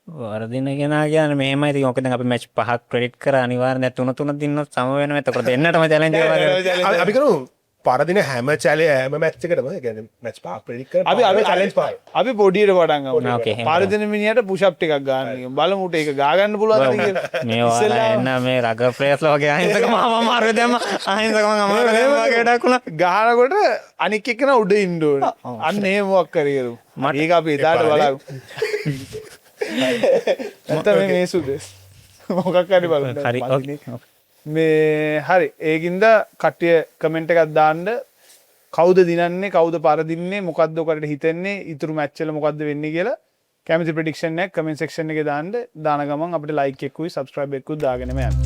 වරදින කෙනා කියන්නේ මෙහෙමයි ඉතින් ඔක දැන් අපි මැච් 5ක් ක්‍රෙඩිට් කරා අනිවාර්යෙන් 3 දින්නොත් සම වෙනවා. එතකොට දෙන්නටම චැලෙන්ජ් එක වගේ අපි කරමු පරදින හැම හැම මැච් එකටම ඒ කියන්නේ මැච් පහක් ප්‍රෙඩික්ට් කරලා අපි චැලෙන්ජ් පහයි අපි පොඩියට පටන් ගමු. ඕකේ, එහෙම පරදින මිනිහට පුෂ් අප් ටිකක් ගන්න. බලමුට ඒක ගා ගන්න පුළුවන්ද කියලා. මේ ඔයාලා එන්න මේ රග ප්‍රේස්ලා වගේ අහිංසකම අමාරු දැම්ම අහිංසකම අමාරු දැම්ම වගේ ඩක් උනා. ගහනකොට අනික් එක්කන උඩ ඉන්න ඕනේ. අන්න එහෙම මොකක් කරේ කරු. ඒක අපි එදාට බලමු. නැත්නම් මේ මේසුද මොකක් හරි බලන්න. හරි මේ හරි ඒකින්ද කට්ටිය කමෙන්ට් එකක් දාන්න කවුද දිනන්නේ කවුද පරදින්නේ මොකද්ද ඔකට හිතෙන්නේ ඉතුරු මැච් වල මොකද්ද වෙන්නේ කියලා කැමති ප්‍රෙඩික්ෂන් එකක් කමෙන්ට් සෙක්ෂන් එකේ දාන්න. දාන ගමන් අපිට ලයික් එකකුයි සබ්ස්ක්‍රයිබ් එකකුයි දාගෙනම යන්න.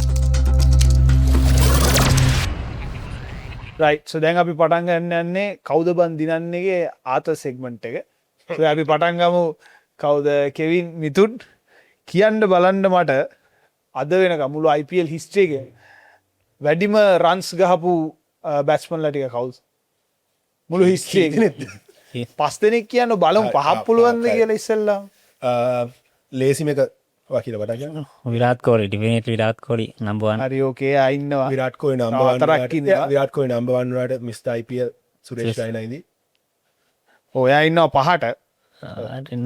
රයිට් සෝ දැන් අපි පටන් ගන්න යන්නේ කවුද බන් දිනන්නේගේ ආතල් සෙග්මන්ට් එක. සෝ අපි පටන් ගමු කවුද කෙවින් මිතුන් කියන්න බලන්න මට අද වෙනකම් මුළු IPL හිස්ටරි එකේ වැඩිම රන්ස් ගහපු බැට්ස්මන්ලා ටික කවුද? මුළු හිස්ටරි එකේ. 5 දෙනෙක් කියන්න බලමු පහක් පුළුවන්ද කියලා ඉස්සෙල්ලා. ලේසිම එක ඔයා කියලා පටන් ගන්න. Virat Kohli definite Virat Kohli number 1. හරි ඕකේ ආ ඉන්නවා. විරාට් කොහ්ලි නම්බර් 1 හතරක් ඉන්නවා. විරාට් කොහ්ලි නම්බර් 1 වලට මිස්ටර් IPL සුරේෂ් රයිනා ඉදි. ඔයා ඉන්නවා පහට.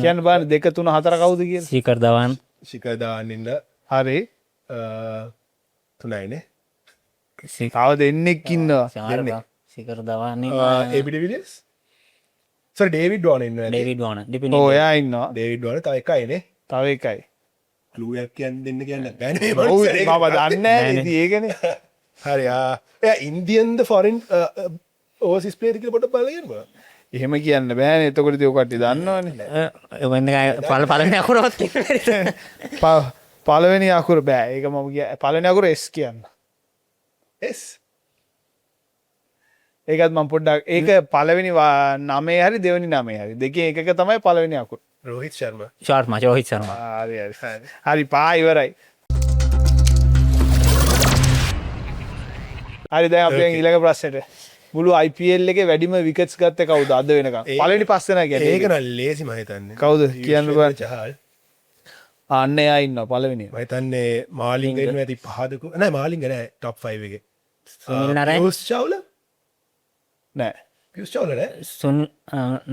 කියන්න බලන්න 2 3 4 කවුද කියලා. ශිකර් ධවන්. ශිකර් ධවන් ඉන්න. හරි. 3යිනේ. තව දෙන්නෙක් ඉන්නවා. Shikhar Dhawan AB de Villiers. Sir David Warner ඉන්නවා. David Warner definite. ඔයා ඉන්නවා. ඩේවිඩ් වෝර්නර් තව එකයිනේ. තව එකයි. ක්ලූ එකක් දෙන්න කියන්න බෑනේ. ඔව් මම දන්නේ නැහැ ඉතින් ඒකනේ. හරි එයා ඉන්දියන්ද ෆොරින් ඕවර්සීස් ප්ලේයර් කියලා පොඩ්ඩක් බලලා කියන්න බෑ. එහෙම කියන්න බෑනේ. එතකොට ඉතින් ඔය කට්ටිය දන්නවනේ. පළවෙනි අකුරවත් පළවෙනි අකුර බෑ. ඒක මම පළවෙනි අකුර S කියන්න. S ඒකත් මම පොඩ්ඩක් ඒක පළවෙනි 9 හරි දෙවෙනි 9 හරි දෙකේ එකක තමයි පළවෙනි අකුර. රෝහිත් ශර්මා. ෂාර්ට් රෝහිත් ශර්මා. හරි හරි. හරි පහ ඉවරයි. හරි දැන් අපි ඊළඟ ප්‍රශ්නෙට මුළු IPL එකේ වැඩිම විකට්ස් ගත්තේ කවුද අද වෙනකම්? පළවෙනි පස් දෙනා කියන්නේ. ඒක නම් ලේසි මම හිතන්නේ. කවුද කියන්න බෑ. චහල්. අන්න එයා ඉන්නවා පළවෙනි. මම හිතන්නේ මාලිංග ඉන්නවා ඇති පහදක. නෑ මාලිංග නෑ top 5 එකේ. සුනිල් නරයන් පියුස් චවුල? නෑ. පියුස් චවුල නෑ.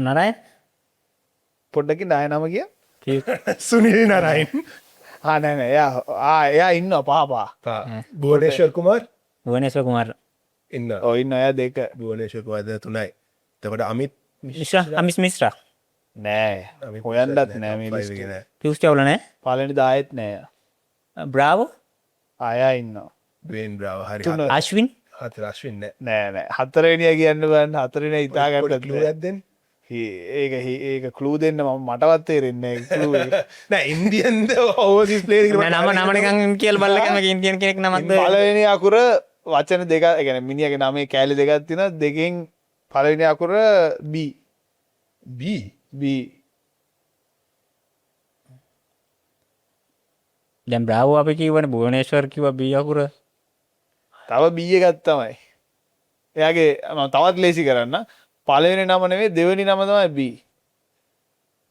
නරයන් පොඩ්ඩකින් ආය නම කිය. සුනිල් නරයින්. නෑ නෑ එයා ඉන්නවා පහ. භුවනේශ්වර් කුමාර් භුවනේශ්වර කුමාර ඉන්න. ඔය ඉන්න එයා දෙක. භුවනේශ්වර් කුමාර් දෙන තුනයි. එතකොට අමිත් මිශ්‍රා අමිස් මිශ්‍රා නෑ. හොයන්නත් නෑ මේ ලිස්ට් එක. පියුස් චවුල නෑ පළවෙනි 10ත් නෑ. බ්‍රාවෝ අයා ඉන්නවා. ඩ්වේන් බ්‍රාවෝ හරි. තුන. අශ්වින් හතර අශ්වින් නෑ. නෑ හතරවෙනියා කියන්න බලන්න හතරවෙනියා හිතා පොඩි ගන්නත් clue එකක් දෙන්න. ඒක ක්ලූ දෙන්න මම මටවත් තේරෙන්නේ නෑ clue එක. නෑ ඉන්දියන්ද ඕවර්සීස් ප්ලේයර් නම නමනිකන් කියල් බල්ල කම ඉන්දියන් කෙනෙක් නමක්ද පළවෙනි අකුර වචන දෙක ගැන මිනිියගේ නමේ කෑලි දෙකක් තින දෙකින් පළවෙනි අකුර B දැම් බ්‍රාවෝ අපි කිවන භුවනේශ්වර කිව බියකුර තව බීය ගත්තමයි එයාගේ තවත් ලේසි කරන්න පළවෙනි නම නෙවේ දෙවනි නම තමයි B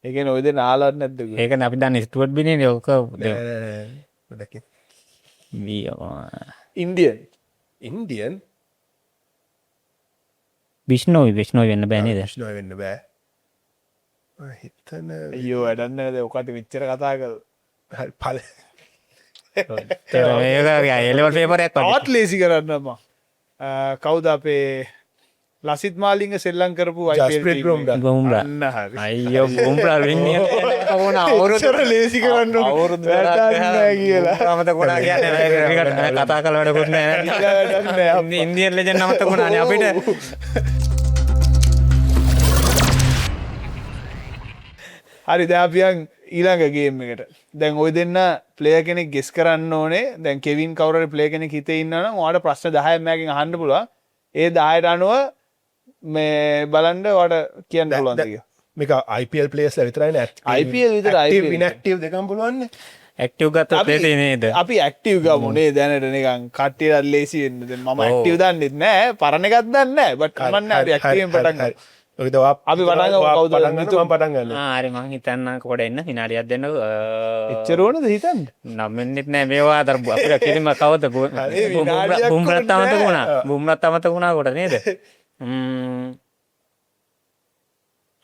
ඒක නොයද නාලත් නැද්ද ඒක අපි දන්න ස්ටුවට් බින යෝක ඉන්දියන් ඉන්දියන් විශ්නෝයි විශ්නෝයි වෙන්න බෑනේද ශ්නෝ වෙන්න බෑ හිතන අයෝ වැඩන්නද ඔකට විච්චර කතා කර පල එලවල් පේපරයක් තවත් ලේසි කරන්නම කවුද අපේ ලසිත් මාලිංග සෙල්ලම් කරපු ජස්ප්‍රීත් බුම්රා. අන්න හරි අයියෝ බුම්රා වෙන්නේ අවුරුදු ලේසි කරන්න අවුරුදු කියලා අමත කොනා කියන්නේ කතා කළ වැඩකුත් නෑ ඉන්දියන් ලෙජන් නමත කොනානේ අපිට හරි දැපියන් ඊළඟ ගේම් එකට දැන් ඔය දෙන්න ප්ලේයර් කෙනෙක් ගෙස් කරන්න ඕනේ දැන් කෙවින් කවුරු ප්ලේයර් කෙනෙක් හිතේ ඉන්නවා නම් ඔයාලට ප්‍රශ්න 10ක් මෑගෙන් අහන්න පුළුවන් ඒ 10ට අනුව මේ බලන්න ඔයාලට කියන්න පුළුවන් ටික මේක IPL ප්ලේයර්ස් ලා විතරයි නේ IPL විතර ඇක්ටිව් IPL ඉන්ඇක්ටිව් දෙකම පුළුවන් නේ ඇක්ටිව් ගත්තොත් නේද අපි ඇක්ටිව් ගමු නේ දැනට නිකන් කට්ටියට ලේසි වෙන්න දැන් මම ඇක්ටිව් දන්නෙත් නෑ පරණ එකක් දන්නේ නෑ බට් කමන්නේ අපි ඇක්ටිව්ෙන් පටන් ගමු ඔකද අපි අපි පටන් ගමු කවුද මම පටන් ගන්නවා හරි මං හිතන්න කොට එන්න විනාඩියක් දෙන්න එච්චර ඕනද හිතන්න නම්ෙන්නෙත් නෑ මේවා අතර අපිට කිරිම කවුද බුම්රත් අමතක වුණා බුම්රත් අමතක වුණා කොට නේද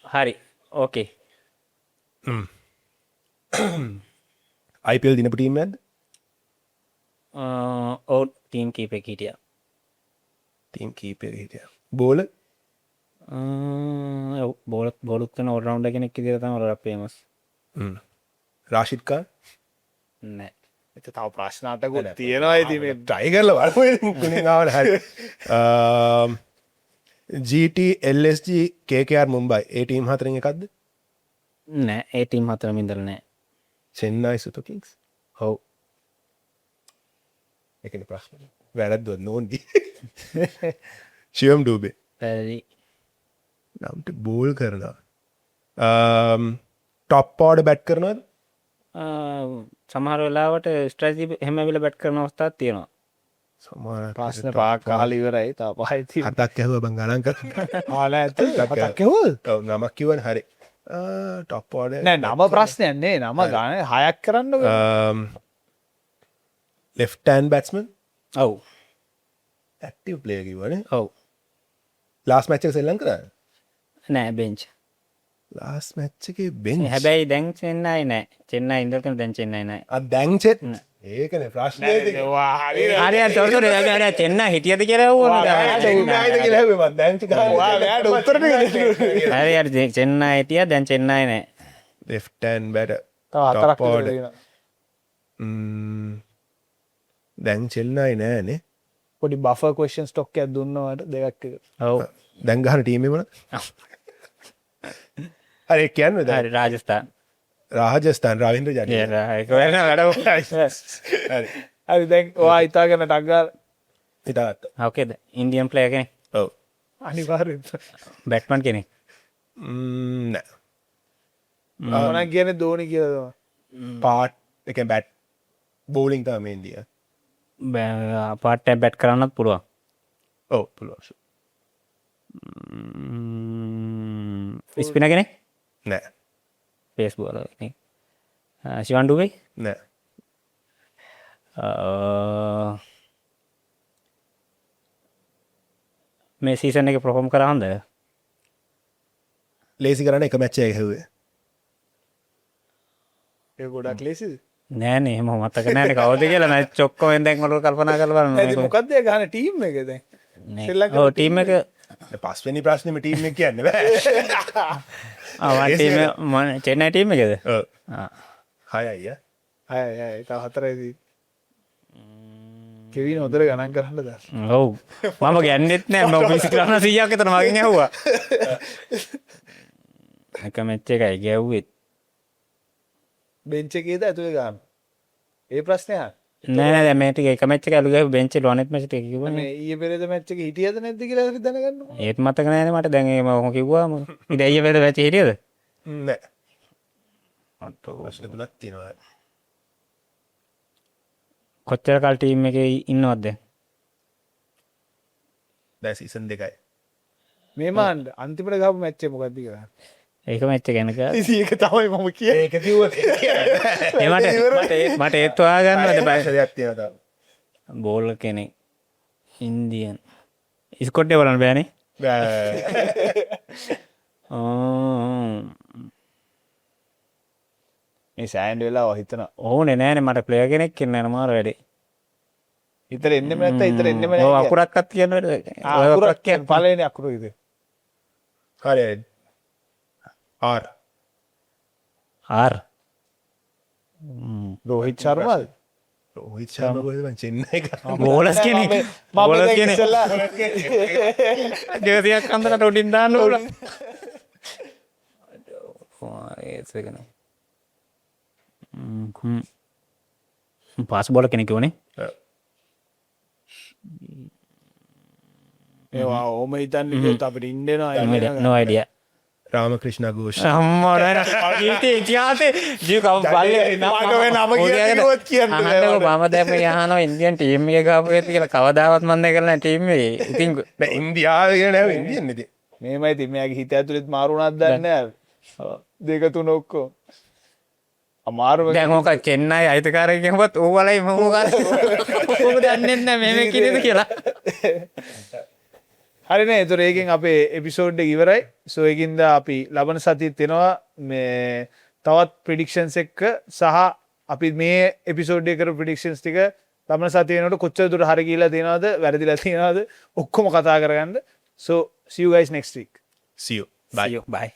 හරි ඕකේ IPL දිනපු ටීම් එකක්ද ඔව් ටීම් කීපෙක් හිටියා ටීම් කීපයක් හිටියා බෝල බොලුත් කන ඔරවුන්ඩ කෙනෙක් විදිහට තමයි රොඩක් ෆේමස් රාෂිද් ખાન නෑ එත තව ප්‍රශ්න අටකුත් තියෙනවා ඉතින් මේ try කරලා බලමු කුණින් ආවන හරි GT LSG KKR මුම්බයි ඒ ටීම් හතරෙන් එකක්ද නෑ ඒ ටීම් හතරම ඉඳලා නෑ චෙන්නයි සුපර් කිංස් ඔව් ඒකනේ ප්‍රශ්නේ වැරද්දොත් නෝන්දි ශිවම් ඩූබේ පැරදි නම්ට බෝල් කරනවා ටොප් ඕඩර් බැට් කරනවද සමහර වෙලාවට ස්ට්‍රැටජි එහෙම විල බැට් කරන අවස්ථාවක් තියෙනවා සමහර ප්‍රශ්න පහක් අහලා ඉවරයි තව පහයි තියෙනවා හතක් ඇහුවා බං ගණන් කරලා ආලා ඇත්ත හතක් ඇහුවද ඔව් නමක් කිව්වනේ හරි ටොප් ඕඩර් නෑ නම ප්‍රශ්නයක් නේ නම ගානේ හයක් කරන්න left hand batsman ඔව් active player කිව්වනේ ඔව් last match එක සෙල්ලම් කරා නෑ බෙන්ච් last match එකේ bench හැබැයි දැන් චෙන්නයි නෑ චෙන්නයි ඉඳලා තියෙන දැන් චෙන්නයි නෑ දැන් චෙත් ඒකනේ ප්‍රශ්නේ හරි හරි තොරතුරු අර චෙන්නයි හිටියද කියලා වුණා චෙන්නයිද කියලා හැබැයි මම දැන් චෙත් ඔයාලට උත්තර ටික දෙන්න හරි හරි චෙන්නයි හිටියා දැන් චෙන්නයි නෑ left hand batter තව හතරක් top order. විතර දැන් චෙන්නයි නෑනේ පොඩි බෆර් ක්වෙස්චන් ස්ටොක් එකක් දුන්නවට දෙකක් එක ඔව් දැන් ගහන ටීම් එක මොනවද හරි කියන්නේ දැන් හරි රාජස්ථාන් රාජස්ථාන් රවීන්ද්‍ර ජඩේජා ඒක වෙන වැඩ හරි හරි දැන් ඔයා හිතාගෙන ටක් ගාලා හිතාගත්තා ඕකේද ඉන්දියන් ප්ලේයර් කෙනෙක් ඔව් අනිවාර්යෙන් බැට්මන් කෙනෙක් නෑ මොනක් කියන්නේ ධෝනි කියලා තමයි පාට් එක බැට් බෝලිං තමයි ඉන්දියා පාට බැට් කරන්නත් පුළුවන් ඔව් පුළුවන් ස්පින කෙනෙක් නෑ පේස් බෝල ශිවන්ඩුවයි නෑ මේ සීසන් එක ප්‍රොහොම් කරහන්ද ලේසි කරන්න එක මැච්ච එක හැවේ ඒ ගොඩක් ලේසිද නෑනේ එහෙම මතක නෑනේ කවුද කියලා මැච් ඔක්කොම දැන් වල කල්පනා කරලා බලන්න මොකක්ද ගහන ටීම් එක දැන් ඔව් ටීම් එක පස්වනි ප්‍රශ්නම ටීම් එක කියන්න බෑ චෙන්නයි ටීම් එකද ඔව්. හය අයිය අය තව හතරයිදී කෙවින හොදර ගණන් කරන්න ද ඔව් මම ගැන්නෙත් නෑ ම පිසි කරන්න 100ක් විතර මගෙන් ඇහුවා එක මැච් එකයි ගැව්වෙත් බෙන්ච් එකේද ඇතුලේ ගන්න ඒ ප්‍රශ්නය නෑ නෑ දැන් මේ ටික එක මැච් එක අලු ගාව බෙන්ච් එක ලොනෙත් මැච් එක කිව්වනේ මේ ඊයේ පෙරේද මැච් එකේ හිටියද නැද්ද කියලා හරි දැනගන්න ඕන. ඒත් මතක නෑනේ මට දැන් ඒ මම කිව්වා ඉතින් අයිය වෙද මැච් හිටියද නෑ ප්‍රශ්න තුනක් තියෙනවා කොච්චර කල් ටීම් එකේ ඉන්නවද දැන් දැන් සීසන් 2යි මේ මාන්න අන්තිමට ගහපු මැච් එක මොකක්ද කියලා. ඒක මැච් එක ගැනක ඉතින් ඒක තමයි මම කියන්නේ. ඒක කිව්වොත් මට ඒත් හොයාගන්නවද බය දෙයක් තියෙනවා බෝල් කෙනෙක් ඉන්දියන් ඉස්කොට්ටේ බලන්න බෑනේ බෑ මේ සෑන්ඩ් වෙලා හිතන ඕනේ නෑනේ මට ප්ලේයර් කෙනෙක් ඉන්න යන මාර වැඩේ ඉතර එන්නෙම නැත්නම් ඉතර එන්නෙම ඔව් නැහැ. අකුරක්වත් කියන්න වැඩ අකුරක් කියන්නේ පළවෙනි අකුර ඉතින්. හරි ආර් ආර් රෝහිත් ශර්මාද? රෝහිත් ශර්මා කොහෙද මං චෙන්නයි කරා බෝලස් කෙනෙක් මම බෝලස් දැන් කෙනෙක් ඉස්සෙල්ලා ජර්සියක් අන්දරට උඩින් දාන්න ඕන පාස් බෝල කෙනෙක් ඕනේ ඒවා ඕම හිතන්නේ කිව්වොත් අපිට ඉන්නවා no idea රාමක්‍රිෂ්ණ ഘോഷ් අම්මා ඊටේ ඉතිහාසේ ජීව කව බල්ලේ මට වෙන නම කිව්වොත් කියන්න බෑ අහන්නකො මම දැන් මේ අහනවා ඉන්දියන් ටීම් එක ගාපු එකද කියලා කවදාවත් මම දැන් කරලා ටීම් එකේ ඉතින් නෑ ඉන්දියාව කියන නෑ ඉන්දියන් ඉතින් මේමයි ඉතින් මෙයාගේ හිත ඇතුළෙත් මාරු වුණාද දන්නේ නැහැ. දෙක තුන ඔක්කොම අමාරුම දැන් ඕක චෙන්නයි අයිතිකාරයෙක් කියනවත් ඕවලයි මම ඕක දන්නේ නැහැ මේ කිනේද කියලා හරිනේ. ඒතර ඒකෙන් අපේ එපිසෝඩ් එක ඉවරයි. සෝ ඒකින්ද අපි ලබන සතියේත් එනවා මේ තවත් ප්‍රෙඩික්ෂන්ස් එක්ක සහ අපි මේ එපිසෝඩ් එකේ කරපු ප්‍රෙඩික්ෂන්ස් ටික ලබන සතියේ වෙනකොට කොච්චර දුර හරි ගිහිලා තියෙනවද වැරදිලා තියෙනවද ඔක්කොම කතා කරගන්න. So see you guys next week. see you bye bye